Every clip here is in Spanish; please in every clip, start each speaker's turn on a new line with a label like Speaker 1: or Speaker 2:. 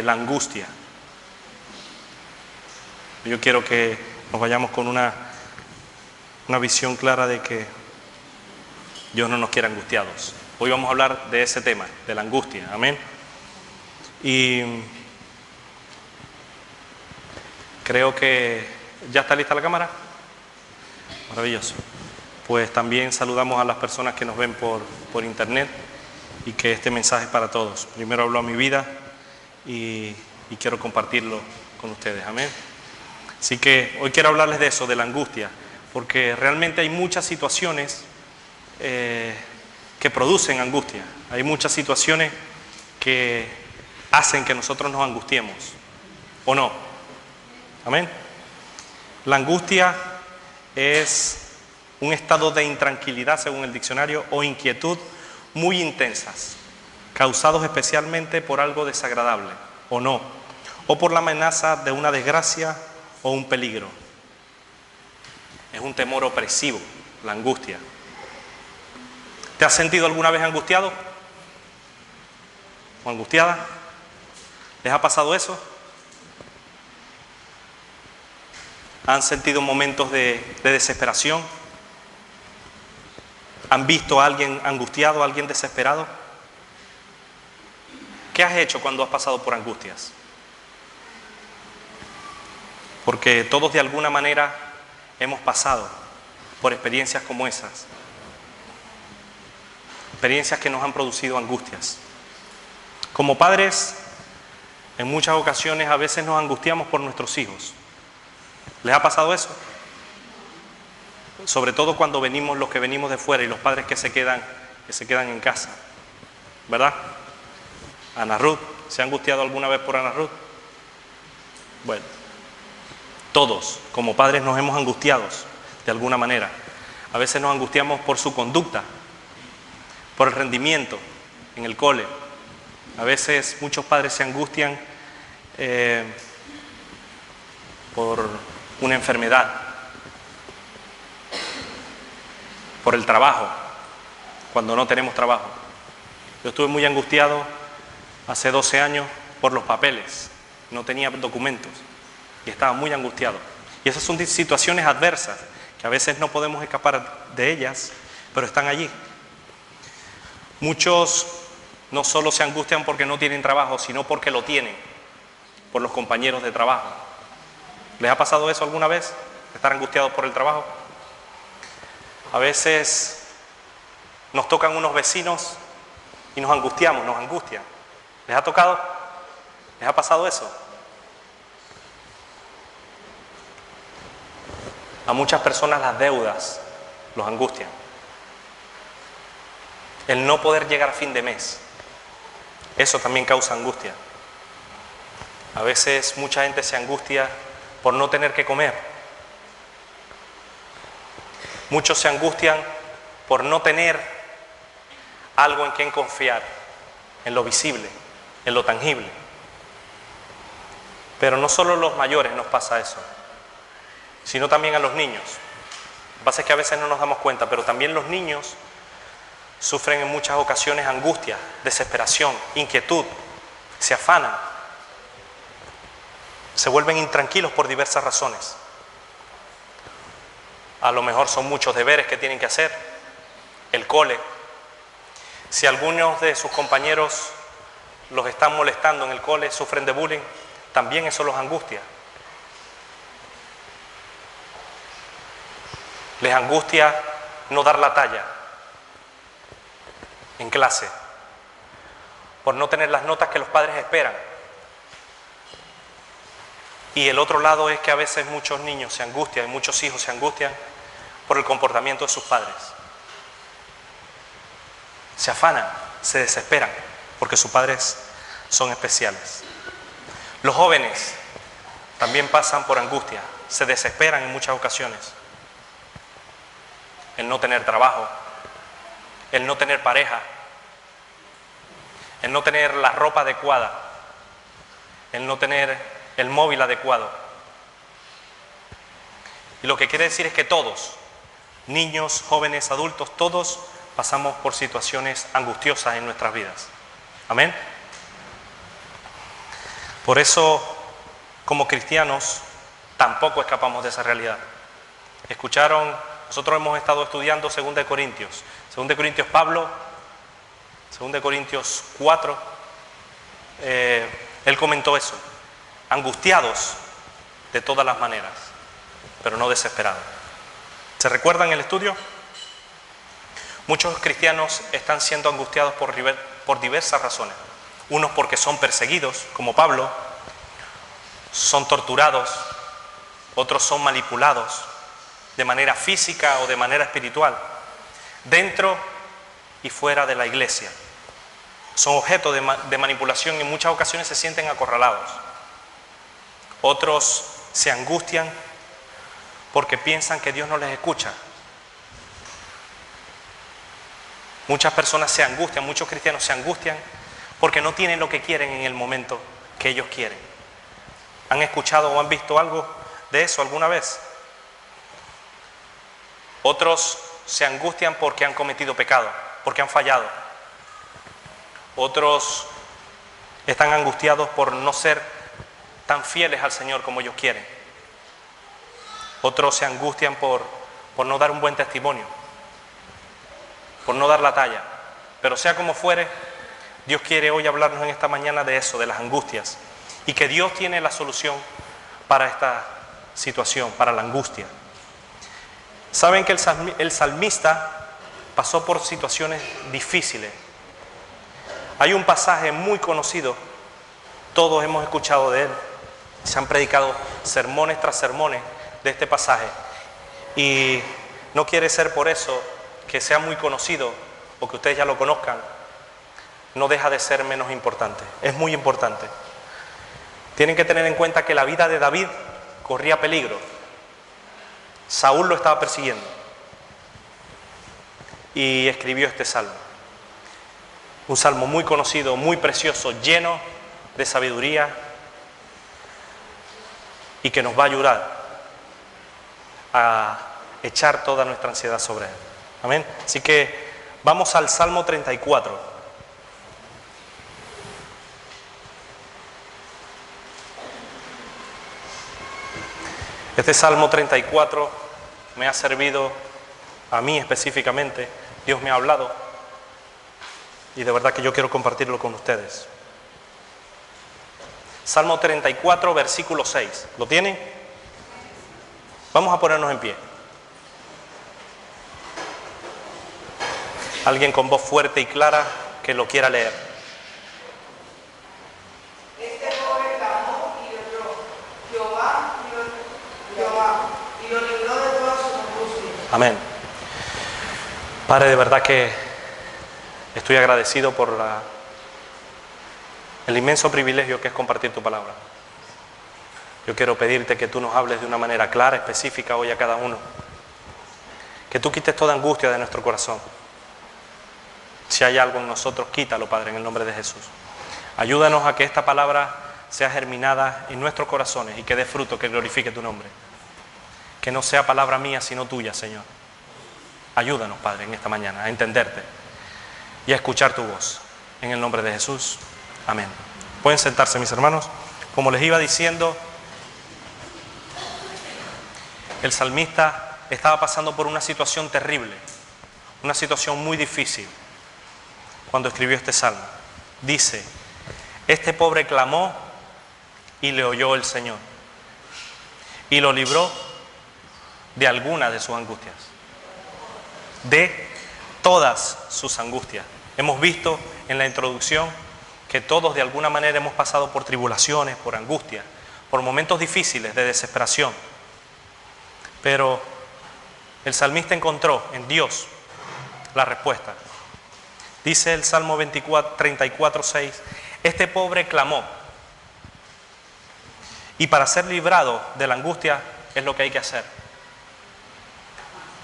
Speaker 1: la angustia. Yo quiero que nos vayamos con una visión clara de que Dios no nos quiere angustiados. Hoy vamos a hablar de ese tema, de la angustia. Amén. Y creo que ya está lista la cámara. Maravilloso. Pues también saludamos a las personas que nos ven por internet y que este mensaje es para todos. Primero hablo a mi vida y quiero compartirlo con ustedes. Amén. Así que hoy quiero hablarles de eso, de la angustia, porque realmente hay muchas situaciones que producen angustia. Hay muchas situaciones que hacen que nosotros nos angustiemos, ¿o no? Amén. La angustia es un estado de intranquilidad, según el diccionario, o inquietud muy intensas, causados especialmente por algo desagradable, ¿o no? O por la amenaza de una desgracia o un peligro. Es un temor opresivo, la angustia. ¿Te has sentido alguna vez angustiado o angustiada? ¿Les ha pasado eso? ¿Han sentido momentos de desesperación? ¿Han visto a alguien angustiado, a alguien desesperado? ¿Qué has hecho cuando has pasado por angustias? Porque todos de alguna manera hemos pasado por experiencias como esas. Experiencias que nos han producido angustias. Como padres, en muchas ocasiones a veces nos angustiamos por nuestros hijos. ¿Les ha pasado eso? Sobre todo cuando venimos los que venimos de fuera y los padres que se quedan en casa. ¿Verdad? Ana Ruth, ¿se ha angustiado alguna vez por Ana Ruth? Bueno, todos como padres nos hemos angustiado de alguna manera. A veces nos angustiamos por su conducta, por el rendimiento en el cole. A veces muchos padres se angustian por una enfermedad, por el trabajo, cuando no tenemos trabajo. Yo estuve muy angustiado hace 12 años por los papeles, no tenía documentos y estaba muy angustiado. Y esas son situaciones adversas que a veces no podemos escapar de ellas, pero están allí. Muchos no solo se angustian porque no tienen trabajo, sino porque lo tienen, por los compañeros de trabajo. ¿Les ha pasado eso alguna vez? ¿Estar angustiados por el trabajo? A veces nos tocan unos vecinos y nos angustiamos, nos angustian. ¿Les ha tocado? ¿Les ha pasado eso? A muchas personas las deudas los angustian. El no poder llegar a fin de mes, eso también causa angustia. A veces mucha gente se angustia por no tener que comer. Muchos se angustian por no tener algo en quien confiar, en lo visible, en lo tangible. Pero no solo a los mayores nos pasa eso, sino también a los niños. Lo que pasa es que a veces no nos damos cuenta, pero también los niños sufren en muchas ocasiones angustia, desesperación, inquietud, se afanan, se vuelven intranquilos por diversas razones. A lo mejor son muchos deberes que tienen que hacer, el cole. Si algunos de sus compañeros los están molestando en el cole, sufren de bullying, también eso los angustia. Les angustia no dar la talla en clase, por no tener las notas que los padres esperan. Y el otro lado es que a veces muchos niños se angustian, muchos hijos se angustian por el comportamiento de sus padres. Se afanan, se desesperan, porque sus padres son especiales. Los jóvenes también pasan por angustia, se desesperan en muchas ocasiones. El no tener trabajo, el no tener pareja, el no tener la ropa adecuada, el no tener el móvil adecuado. Y lo que quiere decir es que todos, niños, jóvenes, adultos, todos pasamos por situaciones angustiosas en nuestras vidas. Amén. Por eso, como cristianos, tampoco escapamos de esa realidad. Escucharon, nosotros hemos estado estudiando 2 de Corintios. 2 de Corintios Pablo, 2 de Corintios 4, él comentó eso. Angustiados de todas las maneras, pero no desesperados. ¿Se recuerdan el estudio? Muchos cristianos están siendo angustiados por diversas razones. Unos porque son perseguidos, como Pablo, son torturados, otros son manipulados de manera física o de manera espiritual, dentro y fuera de la iglesia. Son objeto de manipulación y en muchas ocasiones se sienten acorralados. Otros se angustian porque piensan que Dios no les escucha. Muchas personas se angustian, muchos cristianos se angustian porque no tienen lo que quieren en el momento que ellos quieren. ¿Han escuchado o han visto algo de eso alguna vez? Otros se angustian porque han cometido pecado, porque han fallado. Otros están angustiados por no ser tan fieles al Señor como ellos quieren. Otros se angustian por no dar un buen testimonio, por no dar la talla. Pero sea como fuere, Dios quiere hoy hablarnos en esta mañana de eso, de las angustias, y que Dios tiene la solución para esta situación, para la angustia. Saben que el salmista pasó por situaciones difíciles. Hay un pasaje muy conocido, todos hemos escuchado de él, se han predicado sermones tras sermones de este pasaje, y no quiere ser por eso que sea muy conocido o que ustedes ya lo conozcan, no deja de ser menos importante, es muy importante. Tienen que tener en cuenta que la vida de David corría peligro. Saúl lo estaba persiguiendo y escribió este salmo. Un salmo muy conocido, muy precioso, lleno de sabiduría y que nos va a ayudar a echar toda nuestra ansiedad sobre él. Amén. Así que vamos al Salmo 34. Este Salmo 34 me ha servido a mí específicamente. Dios me ha hablado y de verdad que yo quiero compartirlo con ustedes. Salmo 34, versículo 6. ¿Lo tienen? Vamos a ponernos en pie. Alguien con voz fuerte y clara que lo quiera leer.
Speaker 2: Este joven clamó y lloró. Jehová y lo libró de todas sus angustias.
Speaker 1: Amén. Padre, de verdad que estoy agradecido por el inmenso privilegio que es compartir tu palabra. Yo quiero pedirte que tú nos hables de una manera clara, específica hoy a cada uno. Que tú quites toda angustia de nuestro corazón. Si hay algo en nosotros, quítalo, Padre, en el nombre de Jesús. Ayúdanos a que esta palabra sea germinada en nuestros corazones y que dé fruto, que glorifique tu nombre. Que no sea palabra mía, sino tuya, Señor. Ayúdanos, Padre, en esta mañana a entenderte y a escuchar tu voz. En el nombre de Jesús. Amén. Pueden sentarse, mis hermanos. Como les iba diciendo, el salmista estaba pasando por una situación terrible, una situación muy difícil cuando escribió este salmo. Dice: este pobre clamó y le oyó el Señor y lo libró de alguna de sus angustias, de todas sus angustias. Hemos visto en la introducción que todos de alguna manera hemos pasado por tribulaciones, por angustias, por momentos difíciles de desesperación. Pero el salmista encontró en Dios la respuesta. Dice el Salmo 34, 6, este pobre clamó. Y para ser librado de la angustia es lo que hay que hacer.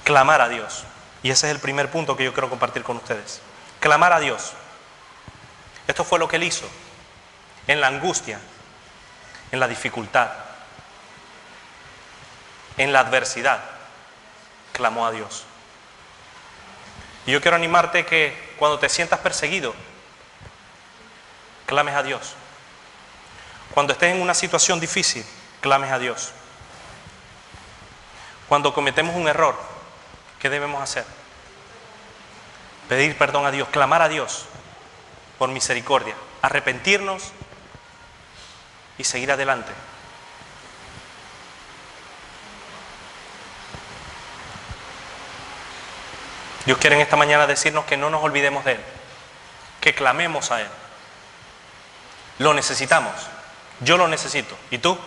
Speaker 1: Clamar a Dios. Y ese es el primer punto que yo quiero compartir con ustedes. Clamar a Dios. Esto fue lo que él hizo. En la angustia, en la dificultad, en la adversidad, clamó a Dios. Y yo quiero animarte que cuando te sientas perseguido, clames a Dios. Cuando estés en una situación difícil, clames a Dios. Cuando cometemos un error, ¿qué debemos hacer? Pedir perdón a Dios, clamar a Dios por misericordia, arrepentirnos y seguir adelante. Dios quiere en esta mañana decirnos que no nos olvidemos de Él, que clamemos a Él. Lo necesitamos. Yo lo necesito. ¿Y tú?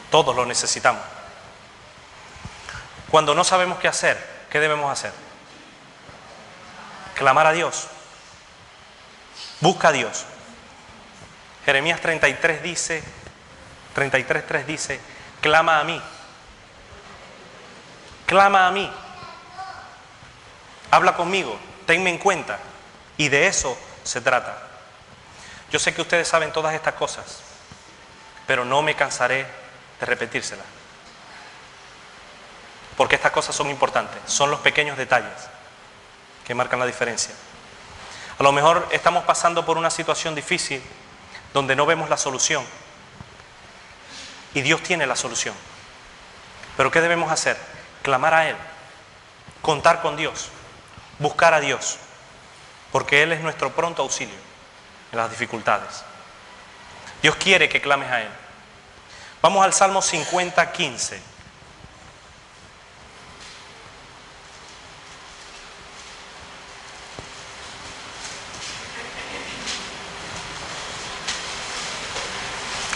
Speaker 1: Todos lo necesitamos. Cuando no sabemos qué hacer, ¿qué debemos hacer? Clamar a Dios. Busca a Dios. Jeremías 33 dice, 33:3 dice, clama a mí. Clama a mí. Habla conmigo, tenme en cuenta. Y de eso se trata. Yo sé que ustedes saben todas estas cosas, pero no me cansaré de repetírselas. Porque estas cosas son importantes, son los pequeños detalles que marcan la diferencia. A lo mejor estamos pasando por una situación difícil donde no vemos la solución. Y Dios tiene la solución. Pero ¿qué debemos hacer? Clamar a Él, contar con Dios, buscar a Dios, porque Él es nuestro pronto auxilio en las dificultades. Dios quiere que clames a Él. Vamos al Salmo 50:15.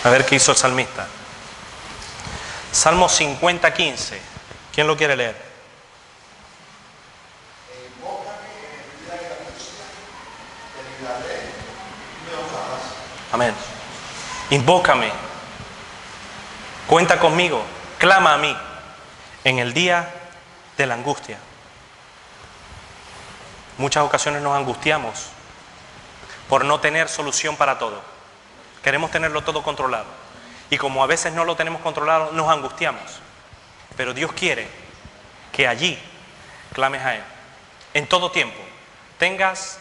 Speaker 1: A ver qué hizo el salmista. Salmo 50:15. ¿Quién lo quiere leer? Amén. Invócame. Cuenta conmigo. Clama a mí en el día de la angustia. Muchas ocasiones nos angustiamos por no tener solución para todo. Queremos tenerlo todo controlado. Y como a veces no lo tenemos controlado, nos angustiamos. Pero Dios quiere que allí clames a Él. En todo tiempo. Tengas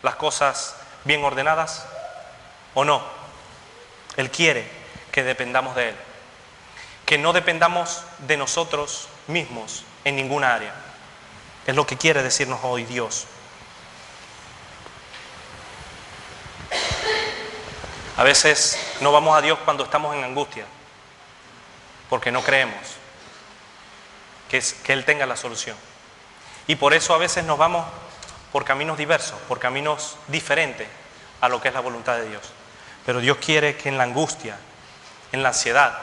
Speaker 1: las cosas bien ordenadas o no. Él quiere que dependamos de Él. Que no dependamos de nosotros mismos en ninguna área. Es lo que quiere decirnos hoy Dios. A veces no vamos a Dios cuando estamos en angustia, porque no creemos que Él tenga la solución. Y por eso a veces nos vamos por caminos diversos, por caminos diferentes a lo que es la voluntad de Dios. Pero Dios quiere que en la angustia, en la ansiedad,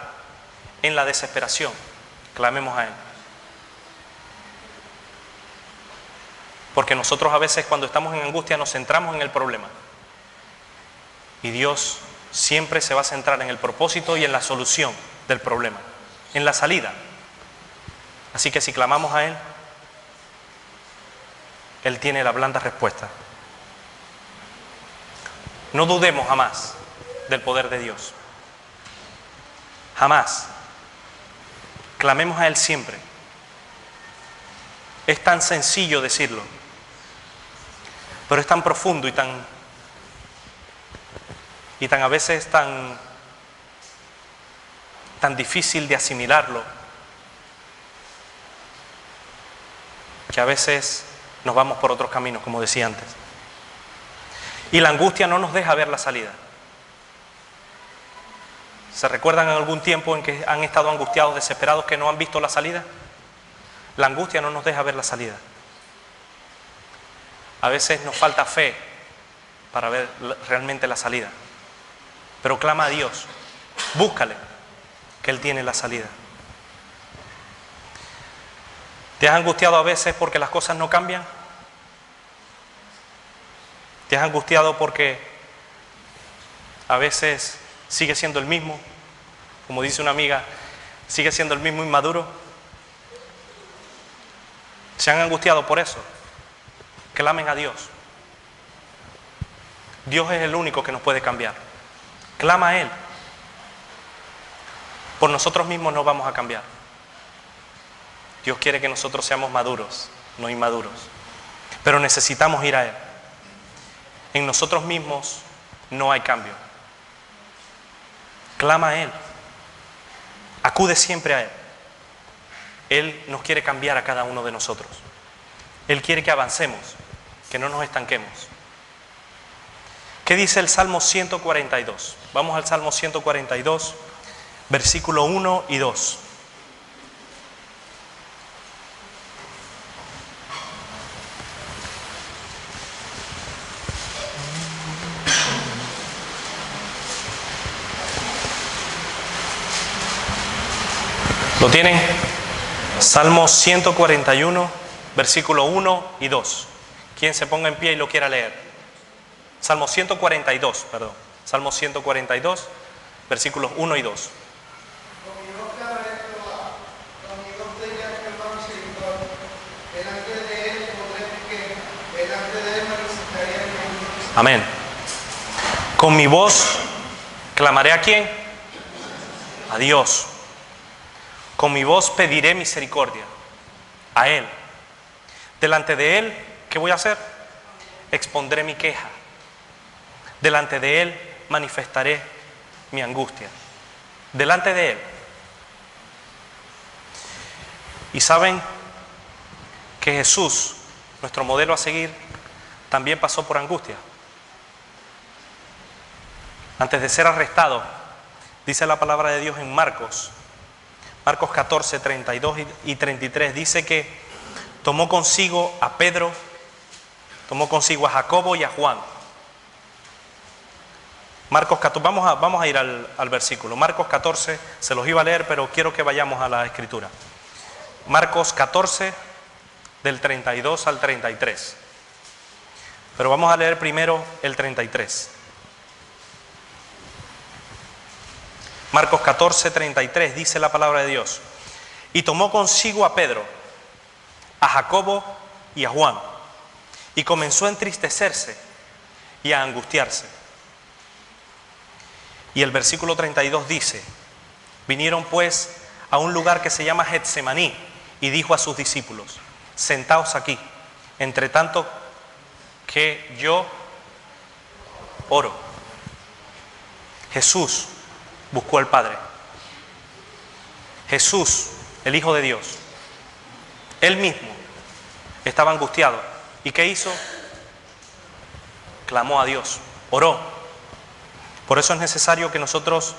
Speaker 1: en la desesperación, clamemos a Él. Porque nosotros a veces cuando estamos en angustia nos centramos en el problema. Y Dios siempre se va a centrar en el propósito y en la solución del problema, en la salida. Así que si clamamos a Él, Él tiene la blanda respuesta. No dudemos jamás del poder de Dios. Jamás. Clamemos a Él siempre. Es tan sencillo decirlo, pero es tan profundo y tan a veces tan difícil de asimilarlo, que a veces nos vamos por otros caminos, como decía antes. Y la angustia no nos deja ver la salida. ¿Se recuerdan en algún tiempo en que han estado angustiados, desesperados, que no han visto la salida? La angustia no nos deja ver la salida. A veces nos falta fe para ver realmente la salida. Pero clama a Dios, búscale, que Él tiene la salida. ¿Te has angustiado a veces porque las cosas no cambian? ¿Te has angustiado porque a veces sigue siendo el mismo? Como dice una amiga, sigue siendo el mismo inmaduro. ¿Se han angustiado por eso? Clamen a Dios. Dios es el único que nos puede cambiar. Clama a Él. Por nosotros mismos no vamos a cambiar. Dios quiere que nosotros seamos maduros, no inmaduros. Pero necesitamos ir a Él. En nosotros mismos no hay cambio. Clama a Él. Acude siempre a Él. Él nos quiere cambiar a cada uno de nosotros. Él quiere que avancemos, que no nos estanquemos. ¿Qué dice el Salmo 142? Vamos al Salmo 142, versículo 1 y 2. ¿Lo tienen? Salmo 141, versículo 1 y 2. ¿Quién se ponga en pie y lo quiera leer? Salmo 142, perdón. Salmo 142, versículos 1 y 2. Amén. Con mi voz clamaré ¿a quién? A Dios. Con mi voz pediré misericordia a Él. Delante de Él, ¿qué voy a hacer? Expondré mi queja. Delante de Él manifestaré mi angustia. Delante de Él. Y saben que Jesús, nuestro modelo a seguir, también pasó por angustia. Antes de ser arrestado, dice la palabra de Dios en Marcos 14, 32 y 33, dice que tomó consigo a Pedro, tomó consigo a Jacobo y a Juan. Marcos 14, vamos a ir al versículo. Marcos 14, se los iba a leer, pero quiero que vayamos a la escritura. Marcos 14, del 32 al 33. Pero vamos a leer primero el 33. Marcos 14, 33, dice la palabra de Dios. Y tomó consigo a Pedro, a Jacobo y a Juan, y comenzó a entristecerse y a angustiarse. Y el versículo 32 dice: vinieron pues a un lugar que se llama Getsemaní, y dijo a sus discípulos: sentaos aquí, entre tanto que yo oro. Jesús buscó al Padre. Jesús, el Hijo de Dios, Él mismo estaba angustiado. ¿Y qué hizo? Clamó a Dios, oró. Por eso es necesario que nosotros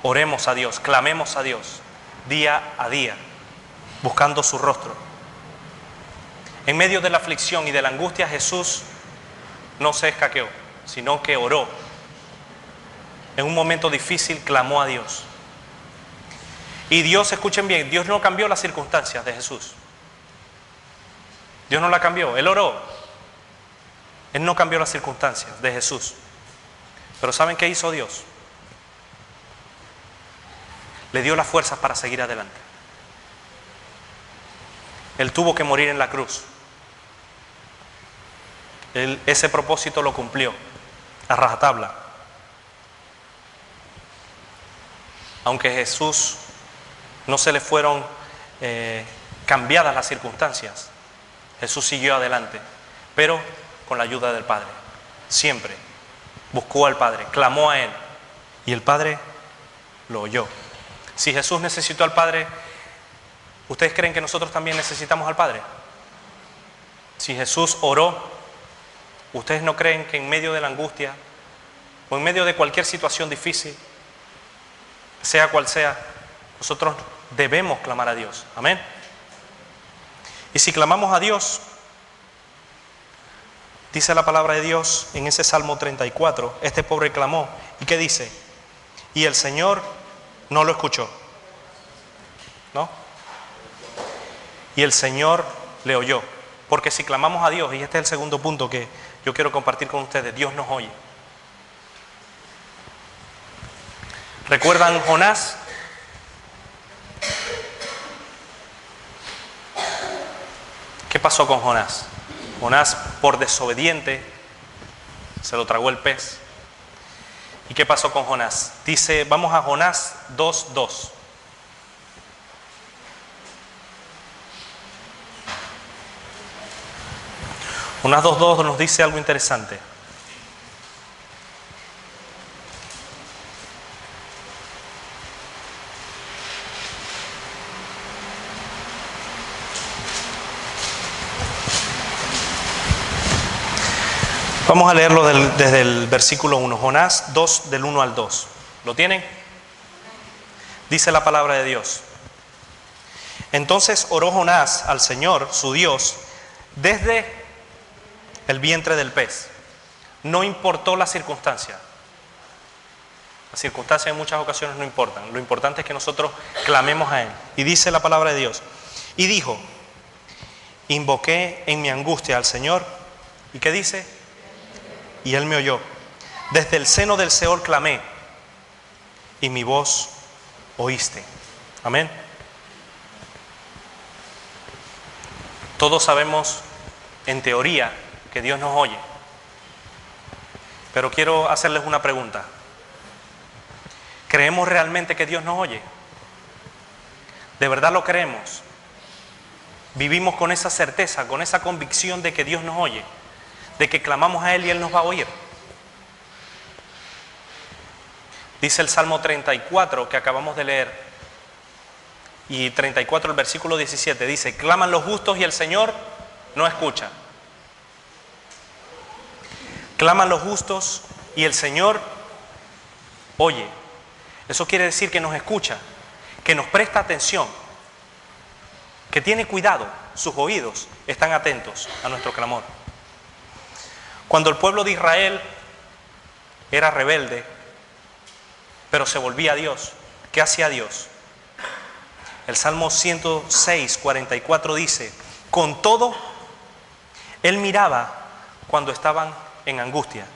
Speaker 1: oremos a Dios, clamemos a Dios día a día, buscando su rostro. En medio de la aflicción y de la angustia, Jesús no se escaqueó, sino que oró. En un momento difícil clamó a Dios. Y Dios, escuchen bien, Dios no cambió las circunstancias de Jesús. Dios no la cambió, Él oró. Él no cambió las circunstancias de Jesús. Pero ¿saben qué hizo Dios? Le dio las fuerzas para seguir adelante. Él tuvo que morir en la cruz. Ese propósito lo cumplió a rajatabla. Aunque Jesús no se le fueron cambiadas las circunstancias, Jesús siguió adelante, pero con la ayuda del Padre. Siempre buscó al Padre, clamó a Él, y el Padre lo oyó. Si Jesús necesitó al Padre, ¿ustedes creen que nosotros también necesitamos al Padre? Si Jesús oró, ¿ustedes no creen que en medio de la angustia o en medio de cualquier situación difícil, sea cual sea, nosotros debemos clamar a Dios? Amén. Y si clamamos a Dios, dice la palabra de Dios en ese Salmo 34, este pobre clamó. ¿Y qué dice? Y el Señor no lo escuchó, ¿no? Y el Señor le oyó. Porque si clamamos a Dios, y este es el segundo punto que yo quiero compartir con ustedes, Dios nos oye. ¿Recuerdan Jonás? ¿Qué pasó con Jonás? Jonás, por desobediente, se lo tragó el pez. ¿Y qué pasó con Jonás? Dice, vamos a Jonás 2:2. Jonás 2:2 nos dice algo interesante. Vamos a leerlo desde el versículo 1, Jonás 2, del 1 al 2. ¿Lo tienen? Dice la palabra de Dios. Entonces oró Jonás al Señor, su Dios, desde el vientre del pez. No importó la circunstancia. Las circunstancias en muchas ocasiones no importan. Lo importante es que nosotros clamemos a Él. Y dice la palabra de Dios. Y dijo, invoqué en mi angustia al Señor. ¿Y qué dice? Y Él me oyó. Desde el seno del Seol clamé, y mi voz oíste. Amén. Todos sabemos, en teoría, que Dios nos oye. Pero quiero hacerles una pregunta. ¿Creemos realmente que Dios nos oye? ¿De verdad lo creemos? ¿Vivimos con esa certeza, con esa convicción de que Dios nos oye? ¿De que clamamos a Él y Él nos va a oír? Dice el Salmo 34 que acabamos de leer. Y 34, el versículo 17, dice, claman los justos y el Señor no escucha. Claman los justos y el Señor oye. Eso quiere decir que nos escucha, que nos presta atención, que tiene cuidado, sus oídos están atentos a nuestro clamor. Cuando el pueblo de Israel era rebelde, pero se volvía a Dios, ¿qué hacía Dios? El Salmo 106, 44 dice, con todo, Él miraba cuando estaban en angustia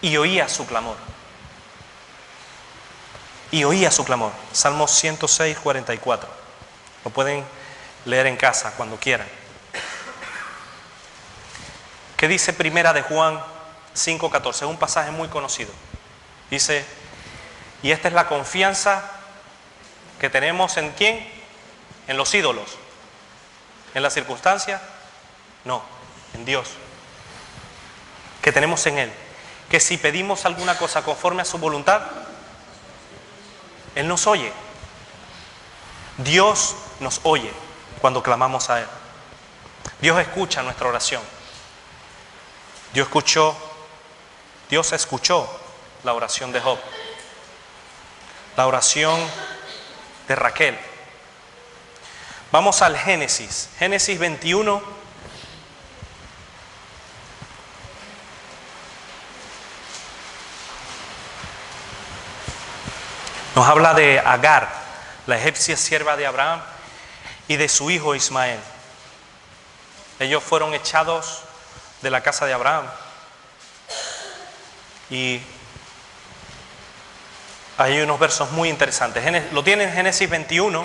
Speaker 1: y oía su clamor. Y oía su clamor. Salmo 106, 44. Lo pueden leer en casa cuando quieran. ¿Qué dice Primera de Juan 5, 14? Es un pasaje muy conocido. Dice, y esta es la confianza que tenemos en ¿quién? En los ídolos. ¿En la circunstancia? No, en Dios. Que tenemos en Él. Que si pedimos alguna cosa conforme a su voluntad, Él nos oye. Dios nos oye cuando clamamos a Él. Dios escucha nuestra oración. Dios escuchó la oración de Job. La oración de Raquel. Vamos al Génesis. Génesis 21. Nos habla de Agar, la egipcia sierva de Abraham, y de su hijo Ismael. Ellos fueron echados de la casa de Abraham. Y hay unos versos muy interesantes. Lo tienen en Génesis 21,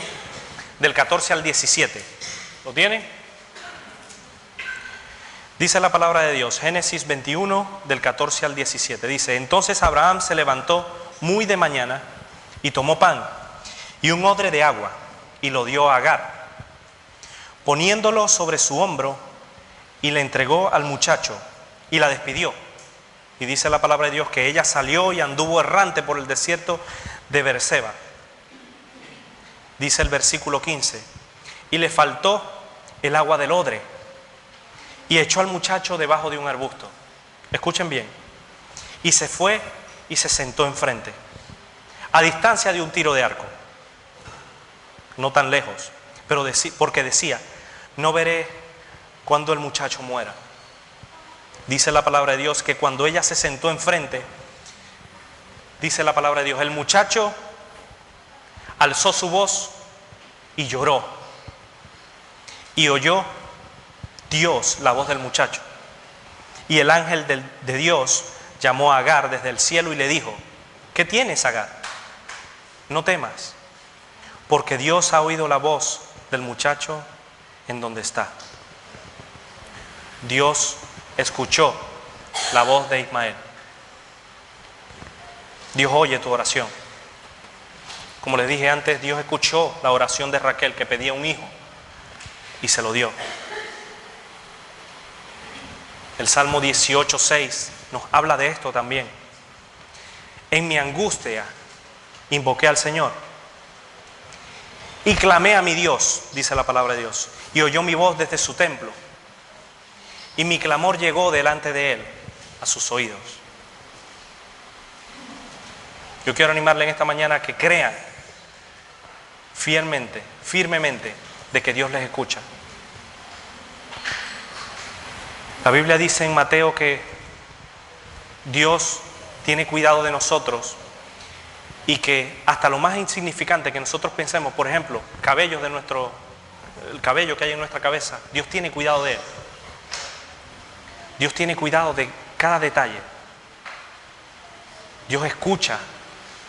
Speaker 1: del 14 al 17. ¿Lo tienen? Dice la palabra de Dios, Génesis 21, del 14 al 17. Dice, entonces Abraham se levantó muy de mañana y tomó pan y un odre de agua y lo dio a Agar, poniéndolo sobre su hombro, y le entregó al muchacho y la despidió. Y dice la palabra de Dios que ella salió y anduvo errante por el desierto de Beerseba. Dice el versículo 15, y le faltó el agua del odre y echó al muchacho debajo de un arbusto. Escuchen bien. Y se fue y se sentó enfrente, a distancia de un tiro de arco, no tan lejos, pero porque decía, no veré cuando el muchacho muera. Dice la palabra de Dios que cuando ella se sentó enfrente, dice la palabra de Dios, el muchacho alzó su voz y lloró. Y oyó Dios la voz del muchacho. Y el ángel de Dios llamó a Agar desde el cielo y le dijo, ¿qué tienes, Agar? No temas, porque Dios ha oído la voz del muchacho en donde está. Dios escuchó la voz de Ismael. Dios oye tu oración. Como les dije antes, Dios escuchó la oración de Raquel, que pedía un hijo, y se lo dio. El Salmo 18:6 nos habla de esto también. En mi angustia invoqué al Señor y clamé a mi Dios, dice la palabra de Dios, y oyó mi voz desde su templo. y mi clamor llegó delante de Él, a sus oídos. Yo quiero animarle en esta mañana a que crean firmemente, de que Dios les escucha. La Biblia dice en Mateo que Dios tiene cuidado de nosotros y que hasta lo más insignificante que nosotros pensemos, por ejemplo, el cabello que hay en nuestra cabeza, Dios tiene cuidado de él. Dios tiene cuidado de cada detalle. Dios escucha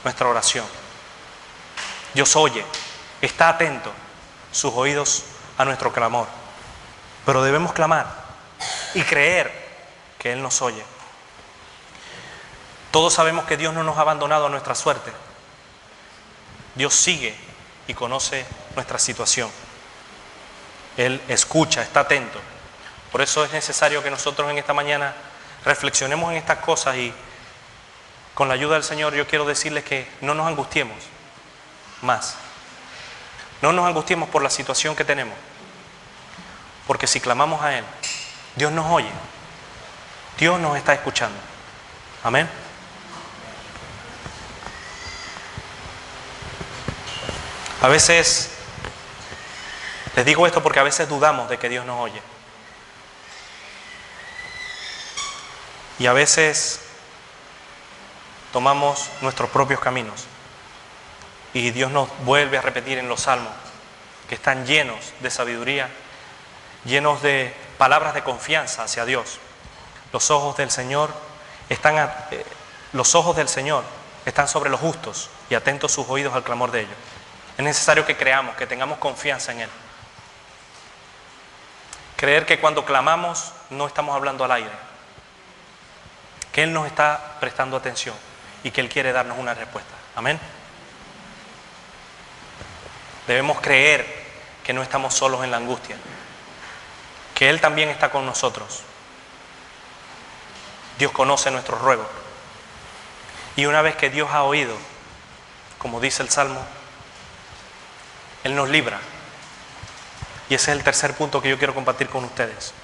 Speaker 1: nuestra oración. Dios oye, está atento, sus oídos a nuestro clamor. Pero debemos clamar y creer que Él nos oye. Todos sabemos que Dios no nos ha abandonado a nuestra suerte. Dios sigue y conoce nuestra situación. Él escucha, está atento. Por eso es necesario que nosotros en esta mañana reflexionemos en estas cosas y con la ayuda del Señor yo quiero decirles que no nos angustiemos más. No nos angustiemos por la situación que tenemos. Porque si clamamos a Él, Dios nos oye. Dios nos está escuchando. Amén. A veces, les digo esto porque a veces dudamos de que Dios nos oye. Y a veces tomamos nuestros propios caminos. Y Dios nos vuelve a repetir en los salmos, que están llenos de sabiduría, llenos de palabras de confianza hacia Dios. Los ojos del Señor están sobre los justos y atentos sus oídos al clamor de ellos. Es necesario que creamos, que tengamos confianza en Él. Creer que cuando clamamos no estamos hablando al aire, que Él nos está prestando atención y que Él quiere darnos una respuesta. Amén. Debemos creer que no estamos solos en la angustia, que Él también está con nosotros. Dios conoce nuestros ruegos. Y una vez que Dios ha oído, como dice el Salmo, Él nos libra. Y ese es el tercer punto que yo quiero compartir con ustedes.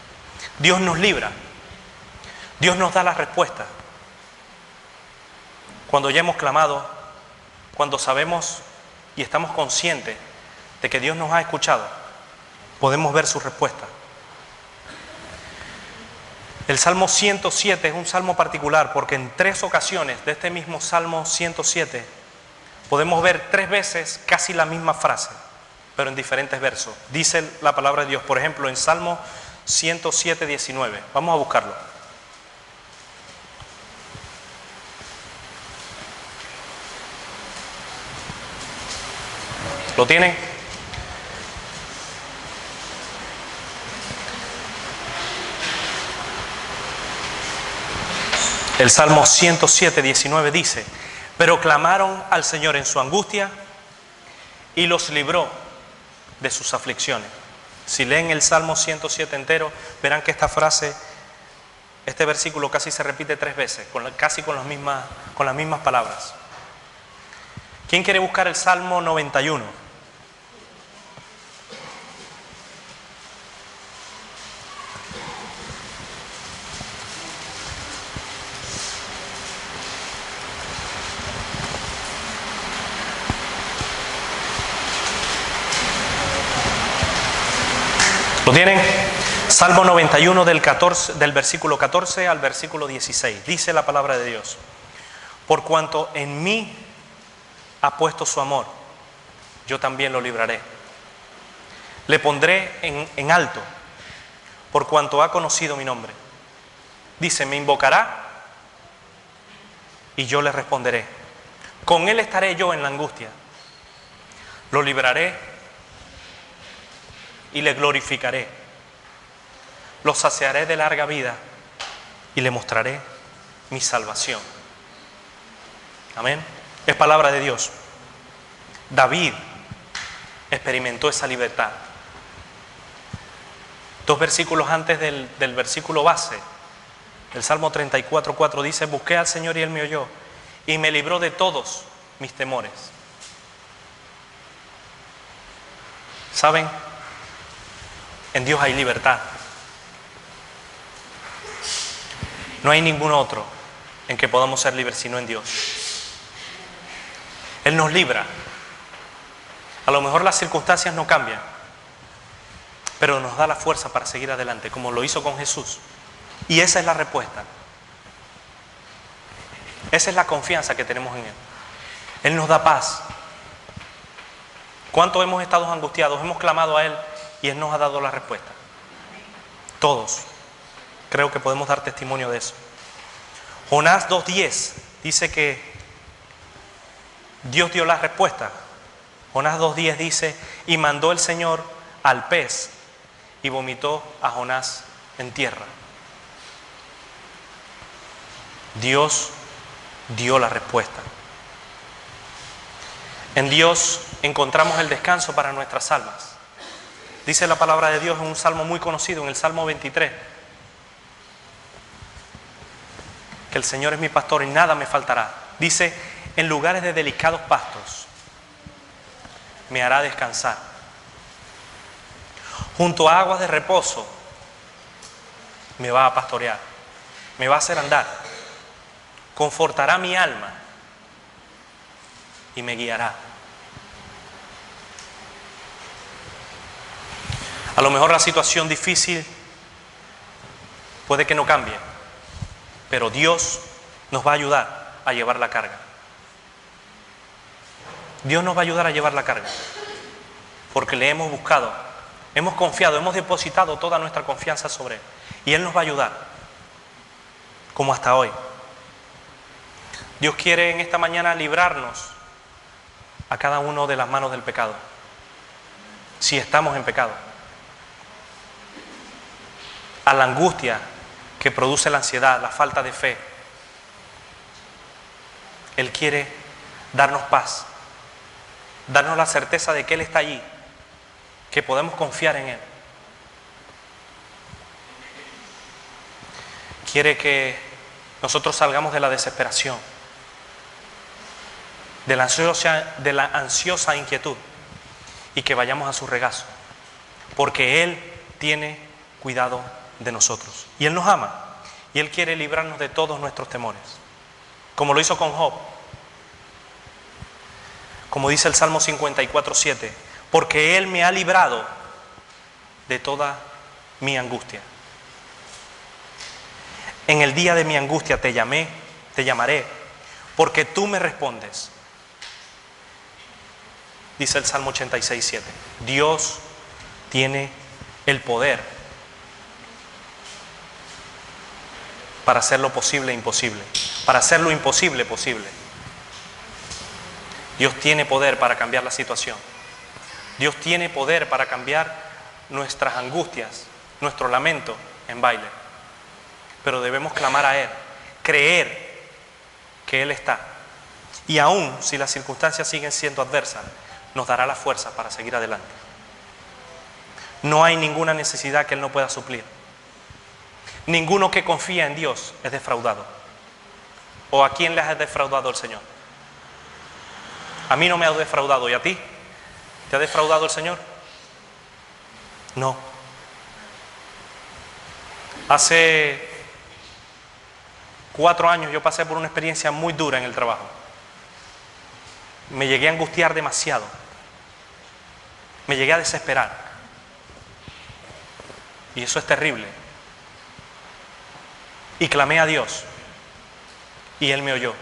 Speaker 1: Dios nos libra. Dios nos da la respuesta. Cuando ya hemos clamado, cuando sabemos y estamos conscientes de que Dios nos ha escuchado, podemos ver su respuesta. El Salmo 107 es un salmo particular porque en 3 ocasiones de este mismo Salmo 107 podemos ver 3 veces casi la misma frase, pero en diferentes versos. Dice la palabra de Dios, por ejemplo, en Salmo 107, 19. Vamos a buscarlo. ¿Lo tienen? El Salmo 107, 19 dice: pero clamaron al Señor en su angustia y los libró de sus aflicciones. Si leen el Salmo 107 entero, verán que esta frase, este versículo casi se repite 3 veces, casi con las mismas palabras. ¿Quién quiere buscar el Salmo 91? ¿Lo tienen? Salmo 91 del versículo 14 al versículo 16. Dice la palabra de Dios: por cuanto en mí ha puesto su amor, yo también lo libraré. Le pondré en alto, por cuanto ha conocido mi nombre. Dice: me invocará y yo le responderé. Con él estaré yo en la angustia. Lo libraré y le glorificaré. Lo saciaré de larga vida y le mostraré mi salvación. Amén. Es palabra de Dios. David experimentó esa libertad. 2 versículos antes del versículo base, el Salmo 34:4 dice: busqué al Señor y Él me oyó y me libró de todos mis temores. ¿Saben? En Dios hay libertad. No hay ningún otro en que podamos ser libres sino en Dios. Él nos libra. A lo mejor las circunstancias no cambian, pero nos da la fuerza para seguir adelante, como lo hizo con Jesús. Y esa es la respuesta. Esa es la confianza que tenemos en Él. Él nos da paz. ¿Cuánto hemos estado angustiados? Hemos clamado a Él y Él nos ha dado la respuesta. Todos. Creo que podemos dar testimonio de eso. Jonás 2:10 dice que Dios dio la respuesta. Jonás 2:10 dice, y mandó el Señor al pez y vomitó a Jonás en tierra. Dios dio la respuesta. En Dios encontramos el descanso para nuestras almas. Dice la palabra de Dios en un salmo muy conocido, en el Salmo 23, que el Señor es mi pastor y nada me faltará. Dice, en lugares de delicados pastos me hará descansar. Junto a aguas de reposo me va a pastorear, me va a hacer andar, confortará mi alma y me guiará. A lo mejor la situación difícil puede que no cambie, pero Dios nos va a ayudar a llevar la carga. Dios nos va a ayudar a llevar la carga, porque le hemos buscado, hemos confiado, hemos depositado toda nuestra confianza sobre Él. Y Él nos va a ayudar, como hasta hoy. Dios quiere en esta mañana librarnos a cada uno de las manos del pecado, si estamos en pecado, a la angustia que produce la ansiedad, la falta de fe. Él quiere darnos paz, darnos la certeza de que Él está allí, que podemos confiar en Él. Quiere que nosotros salgamos de la desesperación, de la ansiosa inquietud, y que vayamos a su regazo, porque Él tiene cuidado de nosotros. Y Él nos ama, y Él quiere librarnos de todos nuestros temores, como lo hizo con Job. Como dice el Salmo 54:7, porque Él me ha librado de toda mi angustia. En el día de mi angustia te llamaré, porque tú me respondes. Dice el Salmo 86:7. Dios tiene el poder para hacer lo posible imposible, para hacer lo imposible posible. Dios tiene poder para cambiar la situación. Dios tiene poder para cambiar nuestras angustias, nuestro lamento en baile. Pero debemos clamar a Él, creer que Él está. Y aún si las circunstancias siguen siendo adversas, nos dará la fuerza para seguir adelante. No hay ninguna necesidad que Él no pueda suplir. Ninguno que confía en Dios es defraudado. ¿O a quién les ha defraudado el Señor? A mí no me ha defraudado. ¿Y a ti? ¿Te ha defraudado el Señor? No. Hace 4 años yo pasé por una experiencia muy dura en el trabajo. Me llegué a angustiar demasiado. Me llegué a desesperar. Y eso es terrible. Y clamé a Dios. Y Él me oyó.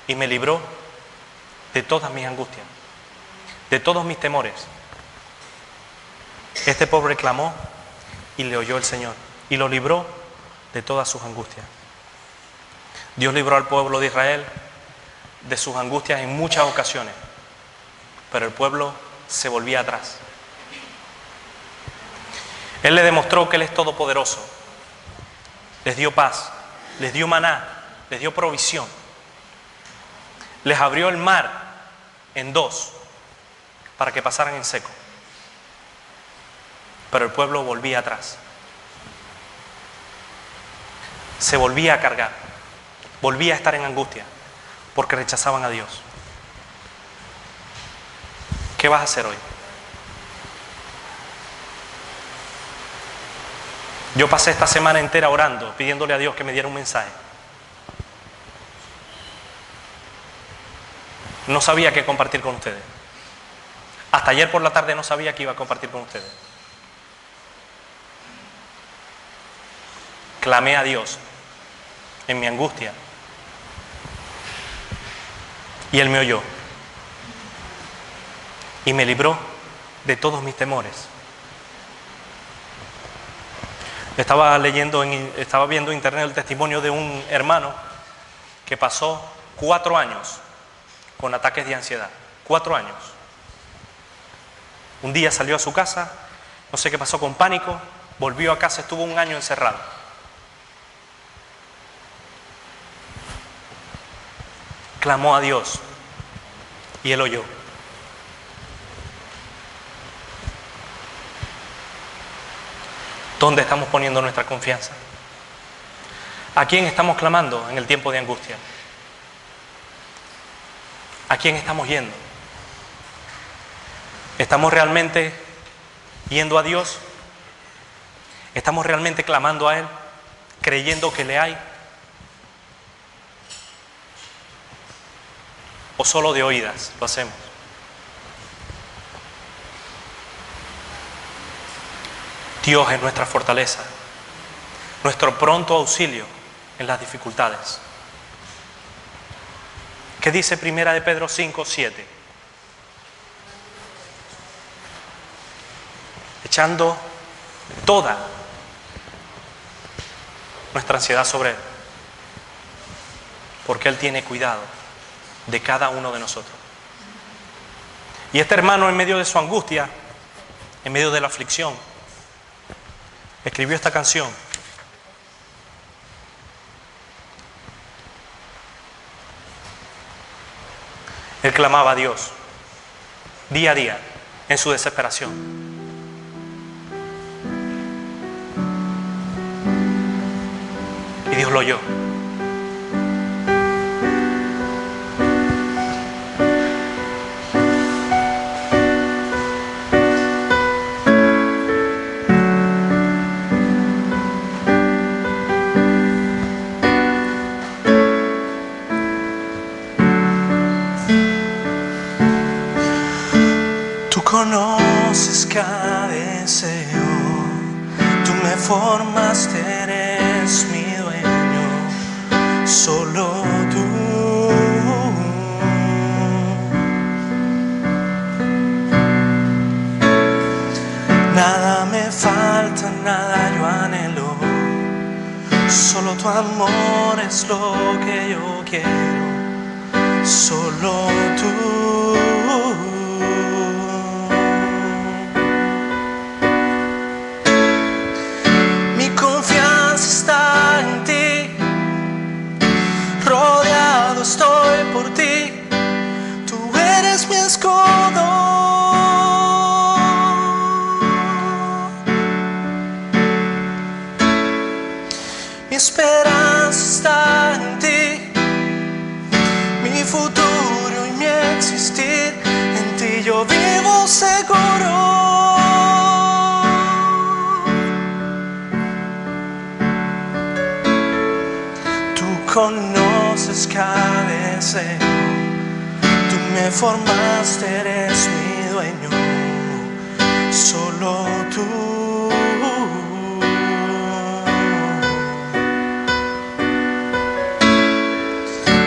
Speaker 1: Y me libró de todas mis angustias, de todos mis temores. Este pobre clamó y le oyó el Señor. Y lo libró de todas sus angustias. Dios libró al pueblo de Israel de sus angustias en muchas ocasiones, pero el pueblo se volvía atrás. Él le demostró que Él es todopoderoso. Les dio paz, les dio maná, les dio provisión. Les abrió el mar en 2 para que pasaran en seco. Pero el pueblo volvía atrás. Se volvía a cargar, volvía a estar en angustia, porque rechazaban a Dios. ¿Qué vas a hacer hoy? Yo pasé esta semana entera orando, pidiéndole a Dios que me diera un mensaje. No sabía qué compartir con ustedes. Hasta ayer por la tarde no sabía qué iba a compartir con ustedes. Clamé a Dios en mi angustia y Él me oyó y me libró de todos mis temores. Estaba viendo en internet el testimonio de un hermano que pasó 4 años con ataques de ansiedad. 4 años. Un día salió a su casa, no sé qué pasó con pánico, volvió a casa, estuvo 1 año encerrado. Clamó a Dios y Él oyó. ¿Dónde estamos poniendo nuestra confianza? ¿A quién estamos clamando en el tiempo de angustia? ¿A quién estamos yendo? ¿Estamos realmente yendo a Dios? ¿Estamos realmente clamando a Él, creyendo que le hay? ¿O solo de oídas lo hacemos? Dios es nuestra fortaleza, nuestro pronto auxilio en las dificultades. ¿Qué dice 1 de Pedro 5:7? Echando toda nuestra ansiedad sobre Él, porque Él tiene cuidado de cada uno de nosotros. Y este hermano, en medio de su angustia, en medio de la aflicción, escribió esta canción. Él clamaba a Dios día a día en su desesperación. Y Dios lo oyó.
Speaker 3: Conoces cada deseo, tú me formaste, eres mi dueño, solo tú. Nada me falta, nada yo anhelo, solo tu amor es lo que yo quiero, solo tú. Estoy por ti, tú eres mi escudo. Mi esperanza está en ti, mi futuro y mi existir, en ti yo vivo seguro. Tú conoces cada deseo, tú me formaste, eres mi dueño, solo tú.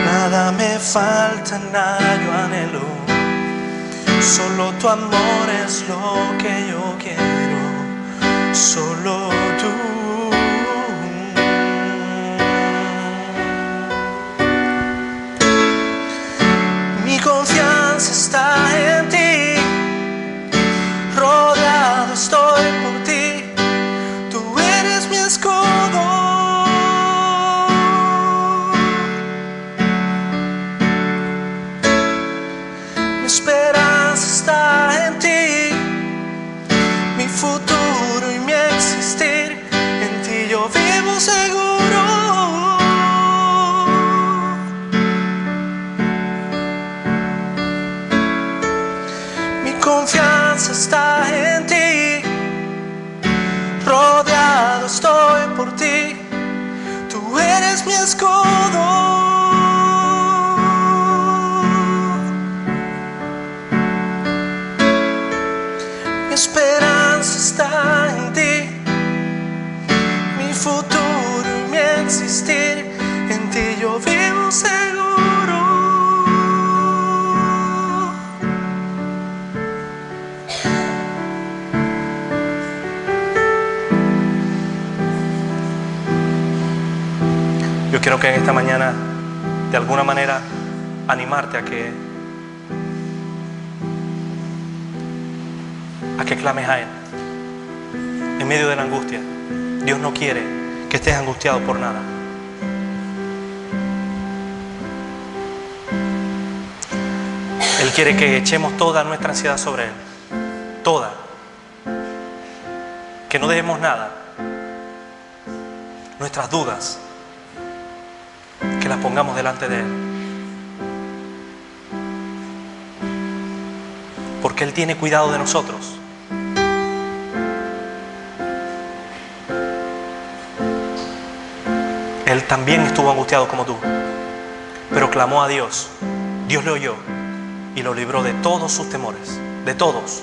Speaker 3: Nada me falta, nada yo anhelo, solo tu amor es lo que yo quiero, solo tú. Mi confianza está en ti, rodeado estoy por ti, tú eres mi escudo. Mi esperanza está en ti, mi futuro y mi existir, en ti yo vivo seguro. Confianza está en ti, rodeado estoy
Speaker 1: quiero que en esta mañana, de alguna manera, animarte a que clames a Él en medio de la angustia. Dios no quiere que estés angustiado por nada. Él quiere que echemos toda nuestra ansiedad sobre Él, toda, que no dejemos nada, nuestras dudas, que las pongamos delante de Él, porque Él tiene cuidado de nosotros. Él también estuvo angustiado como tú, pero clamó a Dios. Dios le oyó y lo libró de todos sus temores, de todos.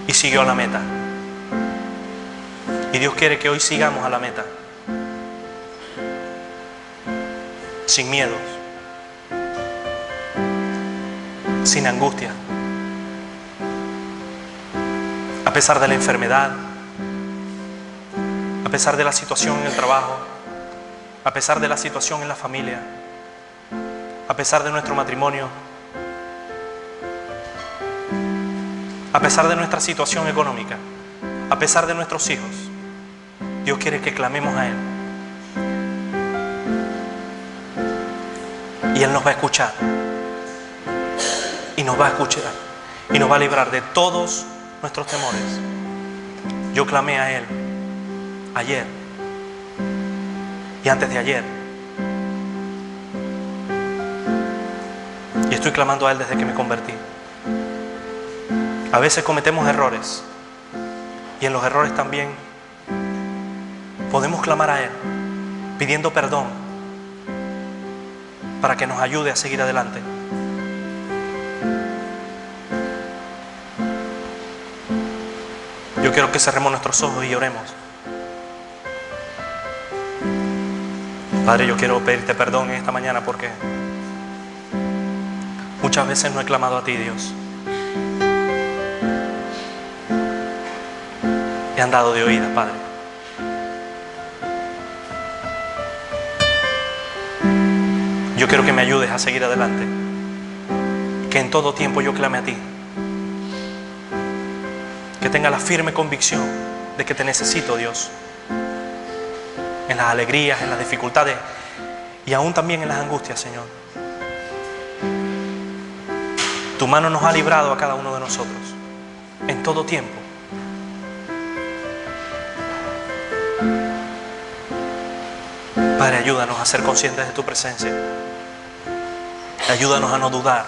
Speaker 1: Y siguió a la meta. Y Dios quiere que hoy sigamos a la meta, sin miedos, sin angustia, a pesar de la enfermedad, a pesar de la situación en el trabajo, a pesar de la situación en la familia, a pesar de nuestro matrimonio, a pesar de nuestra situación económica, a pesar de nuestros hijos. Dios quiere que clamemos a Él. Y Él nos va a escuchar. Y nos va a escuchar. Y nos va a librar de todos nuestros temores. Yo clamé a Él ayer y antes de ayer. Y estoy clamando a Él desde que me convertí. A veces cometemos errores. Y en los errores también podemos clamar a Él, pidiendo perdón para que nos ayude a seguir adelante. Yo quiero que cerremos nuestros ojos y oremos. Padre, yo quiero pedirte perdón en esta mañana porque muchas veces no he clamado a ti, Dios. He andado de oídas, Padre. Yo quiero que me ayudes a seguir adelante. Que en todo tiempo yo clame a ti. Que tenga la firme convicción de que te necesito, Dios. En las alegrías, en las dificultades y aún también en las angustias, Señor. Tu mano nos ha librado a cada uno de nosotros en todo tiempo. Padre, ayúdanos a ser conscientes de tu presencia. Ayúdanos a no dudar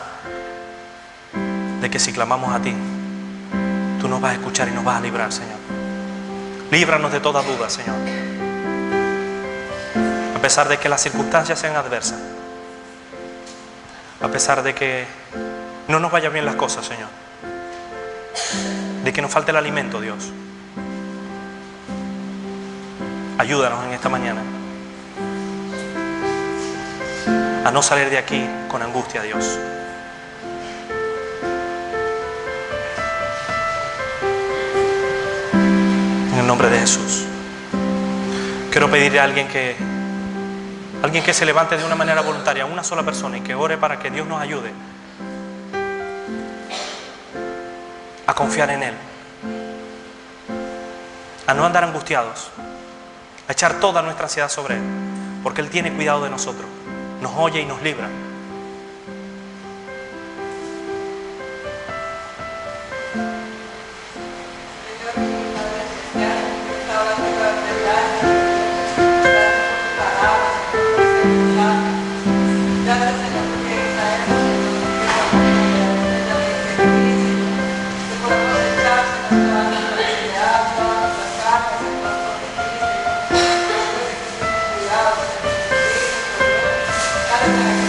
Speaker 1: de que si clamamos a ti, tú nos vas a escuchar y nos vas a librar, Señor. Líbranos de toda duda, Señor. A pesar de que las circunstancias sean adversas, a pesar de que no nos vayan bien las cosas, Señor, de que nos falte el alimento, Dios, ayúdanos en esta mañana a no salir de aquí con angustia, Dios. En el nombre de Jesús. Quiero pedirle a alguien que se levante de una manera voluntaria, una sola persona, y que ore para que Dios nos ayude a confiar en Él, a no andar angustiados, a echar toda nuestra ansiedad sobre Él, porque Él tiene cuidado de nosotros, nos oye y nos libra.
Speaker 2: Gracias.